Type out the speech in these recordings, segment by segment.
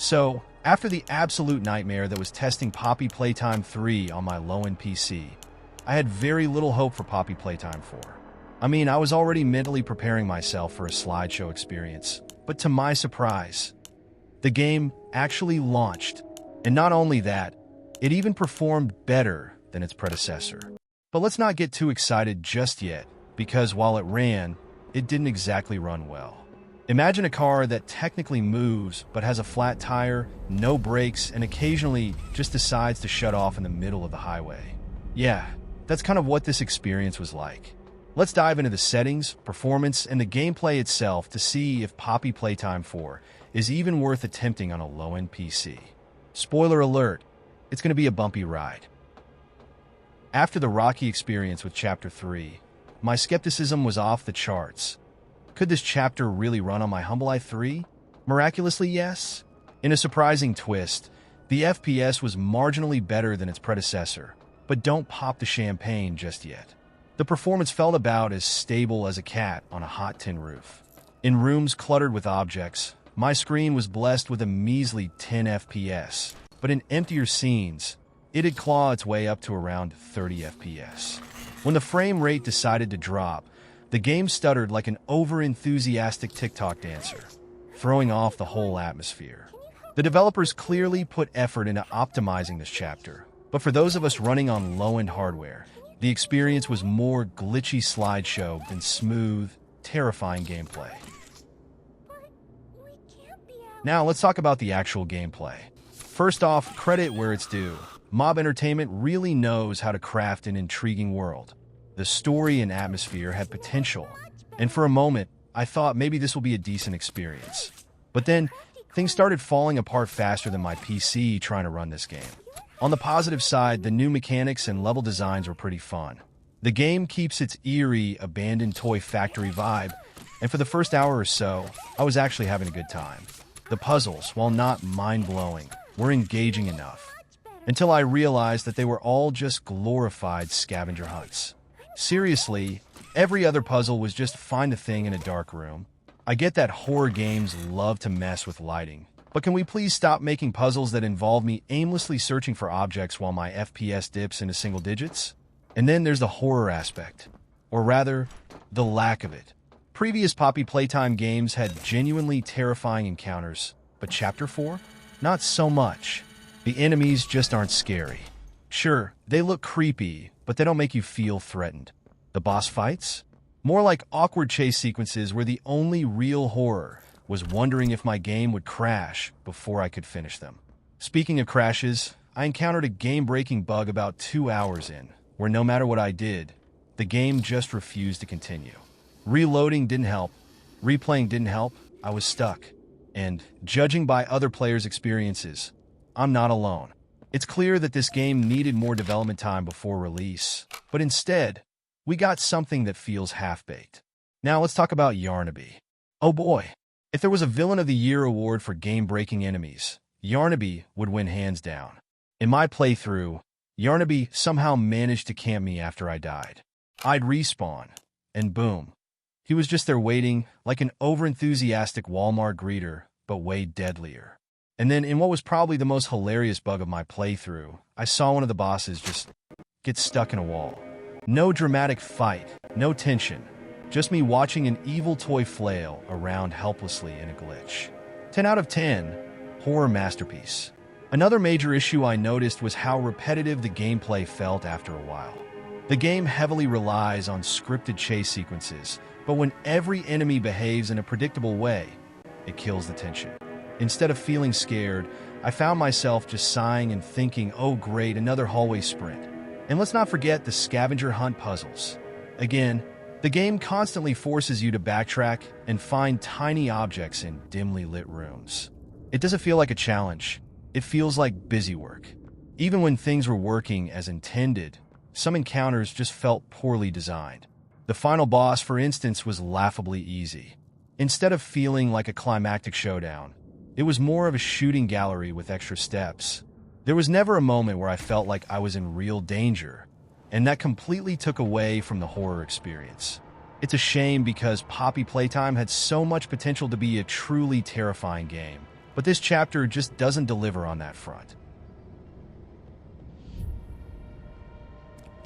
So, after the absolute nightmare that was testing Poppy Playtime 3 on my low-end PC, I had very little hope for Poppy Playtime 4. I mean, I was already mentally preparing myself for a slideshow experience, but to my surprise, the game actually launched. And not only that, it even performed better than its predecessor. But let's not get too excited just yet, because while it ran, it didn't exactly run well. Imagine a car that technically moves, but has a flat tire, no brakes, and occasionally just decides to shut off in the middle of the highway. Yeah, that's kind of what this experience was like. Let's dive into the settings, performance, and the gameplay itself to see if Poppy Playtime 4 is even worth attempting on a low-end PC. Spoiler alert, it's going to be a bumpy ride. After the rocky experience with Chapter 3, my skepticism was off the charts. Could this chapter really run on my humble i3? Miraculously, yes. In a surprising twist, the FPS was marginally better than its predecessor, but don't pop the champagne just yet. The performance felt about as stable as a cat on a hot tin roof. In rooms cluttered with objects, my screen was blessed with a measly 10 FPS, but in emptier scenes, it'd claw its way up to around 30 FPS. When the frame rate decided to drop, the game stuttered like an over-enthusiastic TikTok dancer, throwing off the whole atmosphere. The developers clearly put effort into optimizing this chapter, but for those of us running on low-end hardware, the experience was more glitchy slideshow than smooth, terrifying gameplay. Now let's talk about the actual gameplay. First off, credit where it's due. Mob Entertainment really knows how to craft an intriguing world. The story and atmosphere had potential, and for a moment, I thought maybe this will be a decent experience. But then, things started falling apart faster than my PC trying to run this game. On the positive side, the new mechanics and level designs were pretty fun. The game keeps its eerie, abandoned toy factory vibe, and for the first hour or so, I was actually having a good time. The puzzles, while not mind-blowing, were engaging enough, until I realized that they were all just glorified scavenger hunts. Seriously, every other puzzle was just find a thing in a dark room. I get that horror games love to mess with lighting, but can we please stop making puzzles that involve me aimlessly searching for objects while my FPS dips into single digits? And then there's the horror aspect, or rather, the lack of it. Previous Poppy Playtime games had genuinely terrifying encounters, but Chapter 4? Not so much. The enemies just aren't scary. Sure, they look creepy, but they don't make you feel threatened. The boss fights? More like awkward chase sequences where the only real horror was wondering if my game would crash before I could finish them. Speaking of crashes, I encountered a game-breaking bug about 2 hours in, where no matter what I did, the game just refused to continue. Reloading didn't help, replaying didn't help, I was stuck. And, judging by other players' experiences, I'm not alone. It's clear that this game needed more development time before release, but instead, we got something that feels half-baked. Now let's talk about Yarnaby. Oh boy, if there was a Villain of the Year award for game-breaking enemies, Yarnaby would win hands down. In my playthrough, Yarnaby somehow managed to camp me after I died. I'd respawn, and boom. He was just there waiting, like an over-enthusiastic Walmart greeter, but way deadlier. And then, in what was probably the most hilarious bug of my playthrough, I saw one of the bosses just get stuck in a wall. No dramatic fight, no tension, just me watching an evil toy flail around helplessly in a glitch. 10 out of 10, horror masterpiece. Another major issue I noticed was how repetitive the gameplay felt after a while. The game heavily relies on scripted chase sequences, but when every enemy behaves in a predictable way, it kills the tension. Instead of feeling scared, I found myself just sighing and thinking, oh great, another hallway sprint. And let's not forget the scavenger hunt puzzles. Again, the game constantly forces you to backtrack and find tiny objects in dimly lit rooms. It doesn't feel like a challenge. It feels like busy work. Even when things were working as intended, some encounters just felt poorly designed. The final boss, for instance, was laughably easy. Instead of feeling like a climactic showdown, it was more of a shooting gallery with extra steps. There was never a moment where I felt like I was in real danger, and that completely took away from the horror experience. It's a shame because Poppy Playtime had so much potential to be a truly terrifying game, but this chapter just doesn't deliver on that front.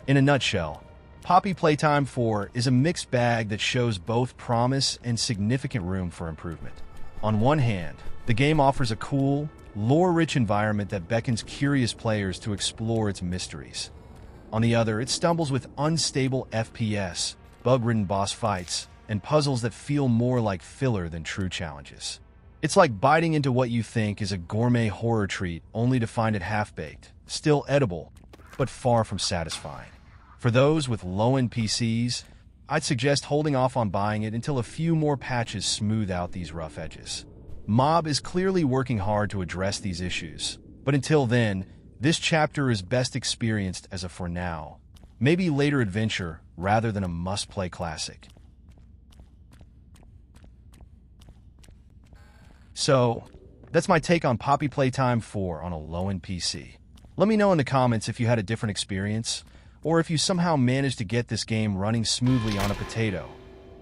In a nutshell, Poppy Playtime 4 is a mixed bag that shows both promise and significant room for improvement. On one hand, the game offers a cool, lore-rich environment that beckons curious players to explore its mysteries. On the other, it stumbles with unstable FPS, bug-ridden boss fights, and puzzles that feel more like filler than true challenges. It's like biting into what you think is a gourmet horror treat only to find it half-baked, still edible, but far from satisfying. For those with low-end PCs, I'd suggest holding off on buying it until a few more patches smooth out these rough edges. Mob is clearly working hard to address these issues, but until then, this chapter is best experienced as a for now, maybe later adventure rather than a must-play classic. So, that's my take on Poppy Playtime 4 on a low-end PC. Let me know in the comments if you had a different experience, or if you somehow managed to get this game running smoothly on a potato.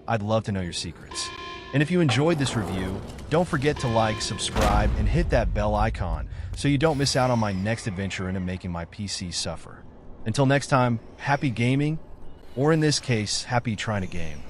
I'd love to know your secrets. And if you enjoyed this review, don't forget to like, subscribe, and hit that bell icon so you don't miss out on my next adventure into making my PC suffer. Until next time, happy gaming, or in this case, happy trying to game.